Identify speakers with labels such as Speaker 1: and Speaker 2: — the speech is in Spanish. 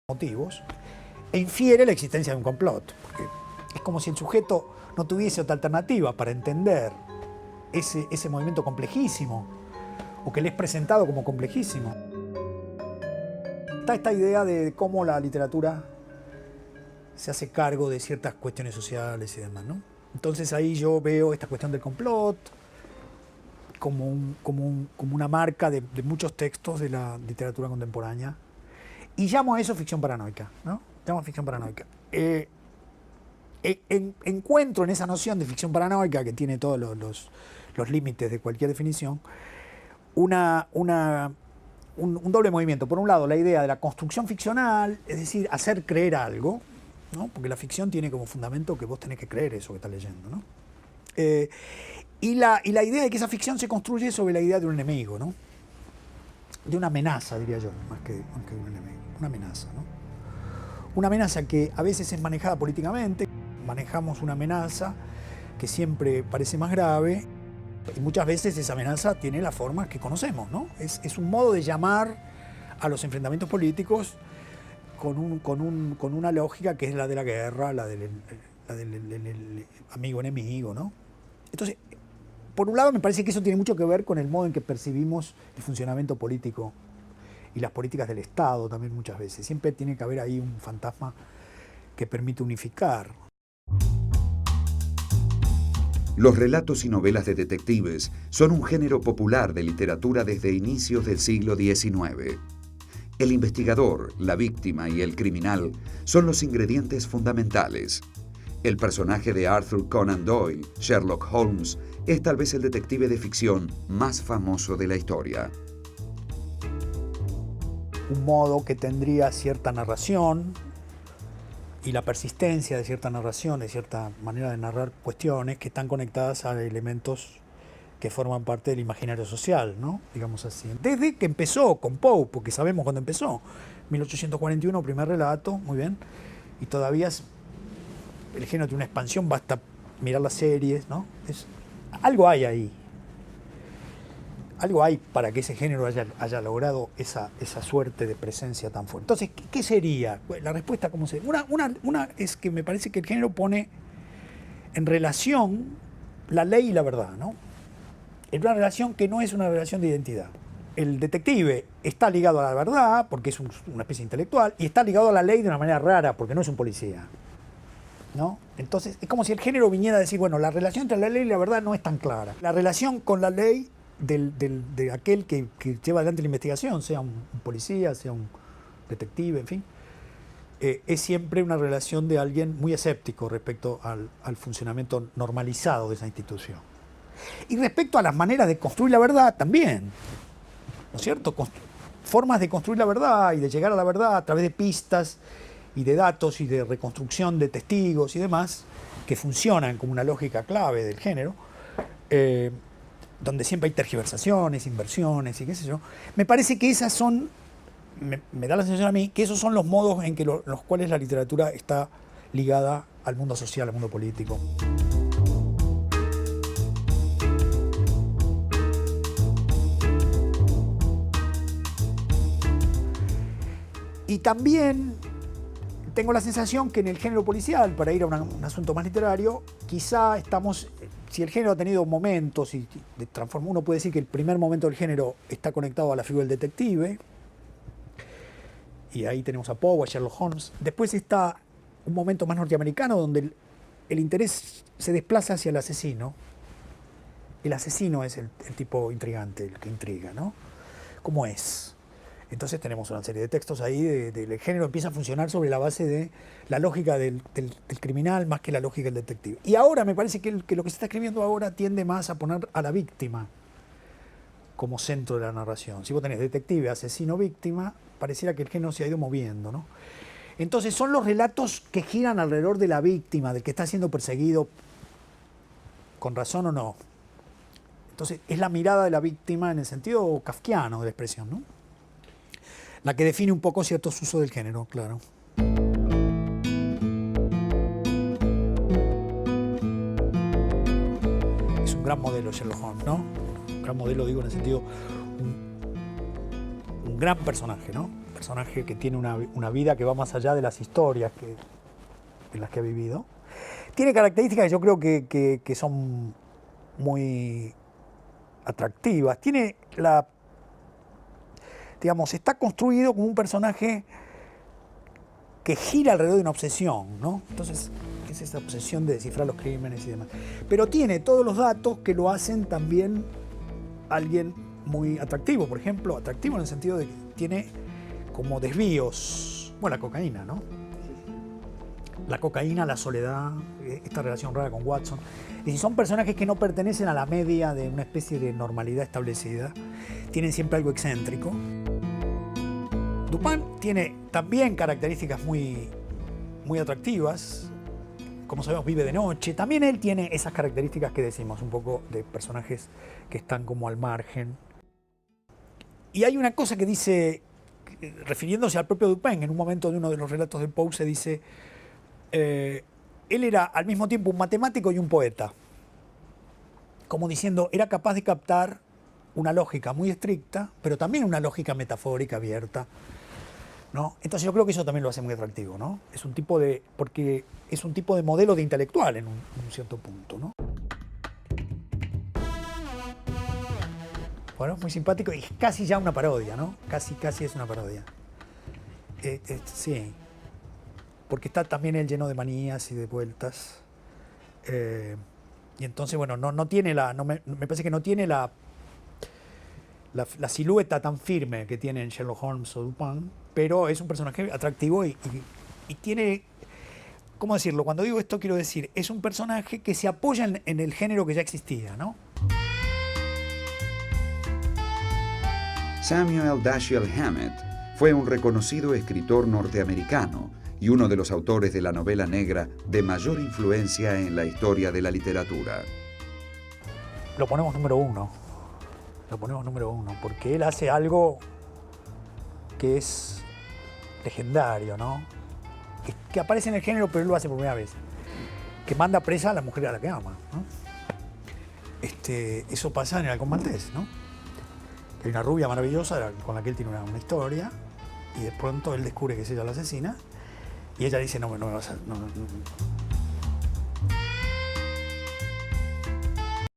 Speaker 1: motivos, e infiere la existencia de un complot. Porque es como si el sujeto no tuviese otra alternativa para entender ese movimiento complejísimo, o que le es presentado como complejísimo. Está esta idea de cómo la literatura se hace cargo de ciertas cuestiones sociales y demás, ¿no? Entonces ahí yo veo esta cuestión del complot como una marca de muchos textos de la literatura contemporánea. Y llamo a eso ficción paranoica, ¿no? Llamo a ficción paranoica. Encuentro en esa noción de ficción paranoica, que tiene todos los límites de cualquier definición, un doble movimiento. Por un lado, la idea de la construcción ficcional, es decir, hacer creer algo, ¿no? Porque la ficción tiene como fundamento que vos tenés que creer eso que estás leyendo, ¿no? Y la idea de que esa ficción se construye sobre la idea de un enemigo, ¿no? De una amenaza, diría yo, más que de un enemigo. Una amenaza, ¿no? Una amenaza que a veces es manejada políticamente. Manejamos una amenaza que siempre parece más grave, y muchas veces esa amenaza tiene las formas que conocemos, ¿no? Es un modo de llamar a los enfrentamientos políticos con una lógica que es la de la guerra, la del amigo-enemigo, ¿no? Entonces, por un lado me parece que eso tiene mucho que ver con el modo en que percibimos el funcionamiento político y las políticas del Estado también muchas veces. Siempre tiene que haber ahí un fantasma que permite unificar.
Speaker 2: Los relatos y novelas de detectives son un género popular de literatura desde inicios del siglo XIX. El investigador, la víctima y el criminal son los ingredientes fundamentales. El personaje de Arthur Conan Doyle, Sherlock Holmes, es tal vez el detective de ficción más famoso de la historia.
Speaker 1: Un modo que tendría cierta narración y la persistencia de cierta narración, de cierta manera de narrar cuestiones que están conectadas a elementos que forman parte del imaginario social, ¿no? Digamos así. Desde que empezó con Poe, porque sabemos cuándo empezó, 1841, primer relato, muy bien, y todavía el género tiene una expansión, basta mirar las series, ¿no? Algo hay ahí. Algo hay para que ese género haya logrado esa suerte de presencia tan fuerte. Entonces, ¿qué sería? La respuesta, ¿cómo sería? Una es que me parece que el género pone en relación la ley y la verdad, ¿no? En una relación que no es una relación de identidad. El detective está ligado a la verdad, porque es una especie intelectual, y está ligado a la ley de una manera rara, porque no es un policía, ¿no? Entonces, es como si el género viniera a decir, bueno, la relación entre la ley y la verdad no es tan clara. La relación con la ley de aquel que lleva adelante la investigación, sea un policía, sea un detective, en fin, es siempre una relación de alguien muy escéptico respecto al funcionamiento normalizado de esa institución. Y respecto a las maneras de construir la verdad también, ¿no es cierto? Formas de construir la verdad y de llegar a la verdad a través de pistas y de datos y de reconstrucción de testigos y demás, que funcionan como una lógica clave del género, donde siempre hay tergiversaciones, inversiones y qué sé yo. Me parece que esas son, me da la sensación a mí, que esos son los modos en que los cuales la literatura está ligada al mundo social, al mundo político. Y también tengo la sensación que en el género policial, para ir a un asunto más literario, quizá estamos, si el género ha tenido momentos y uno puede decir que el primer momento del género está conectado a la figura del detective, y ahí tenemos a Poe, a Sherlock Holmes. Después está un momento más norteamericano donde el interés se desplaza hacia el asesino. El asesino es el tipo intrigante, el que intriga, ¿no? ¿Cómo es? Entonces tenemos una serie de textos ahí, el género empieza a funcionar sobre la base de la lógica del criminal más que la lógica del detective. Y ahora me parece que lo que se está escribiendo ahora tiende más a poner a la víctima como centro de la narración. Si vos tenés detective, asesino, víctima, pareciera que el género se ha ido moviendo, ¿no? Entonces son los relatos que giran alrededor de la víctima, del que está siendo perseguido, con razón o no. Entonces es la mirada de la víctima en el sentido kafkiano de la expresión, ¿no? La que define un poco ciertos usos del género, claro. Es un gran modelo Sherlock Holmes, ¿no? Un gran modelo, digo, en el sentido, un gran personaje, ¿no? personaje que tiene una vida que va más allá de las historias en las que ha vivido. Tiene características que yo creo que son muy atractivas. Tiene digamos, está construido como un personaje que gira alrededor de una obsesión, ¿no? Entonces, es esa obsesión de descifrar los crímenes y demás. Pero tiene todos los datos que lo hacen también alguien muy atractivo. Por ejemplo, atractivo en el sentido de que tiene como desvíos. Bueno, la cocaína, ¿no? La cocaína, la soledad, esta relación rara con Watson. Y son personajes que no pertenecen a la media de una especie de normalidad establecida. Tienen siempre algo excéntrico. Dupin tiene también características muy atractivas. Como sabemos, vive de noche. También él tiene esas características que decimos, un poco de personajes que están como al margen. Y hay una cosa que dice, refiriéndose al propio Dupin, en un momento de uno de los relatos de Poe se dice, él era al mismo tiempo un matemático y un poeta. Como diciendo, era capaz de captar una lógica muy estricta, pero también una lógica metafórica abierta, ¿no? Entonces yo creo que eso también lo hace muy atractivo, ¿no? Porque es un tipo de modelo de intelectual en un cierto punto, ¿no? Bueno, es muy simpático y casi ya una parodia, ¿no? Casi es una parodia. Sí. Porque está también él lleno de manías y de vueltas. Y entonces, bueno, no tiene me parece que no tiene la silueta tan firme que tienen Sherlock Holmes o Dupin, pero es un personaje atractivo y tiene, ¿cómo decirlo? Cuando digo esto quiero decir, es un personaje que se apoya en el género que ya existía, ¿no?
Speaker 2: Samuel Dashiell Hammett fue un reconocido escritor norteamericano y uno de los autores de la novela negra de mayor influencia en la historia de la literatura.
Speaker 1: Lo ponemos número uno. Porque él hace algo que es legendario, ¿no? Que aparece en el género, pero él lo hace por primera vez. Que manda presa a la mujer a la que ama, ¿no? Eso pasa en el Halcón Maltés, ¿no? Hay una rubia maravillosa con la que él tiene una historia y de pronto él descubre que es ella la asesina y ella dice, no me vas a...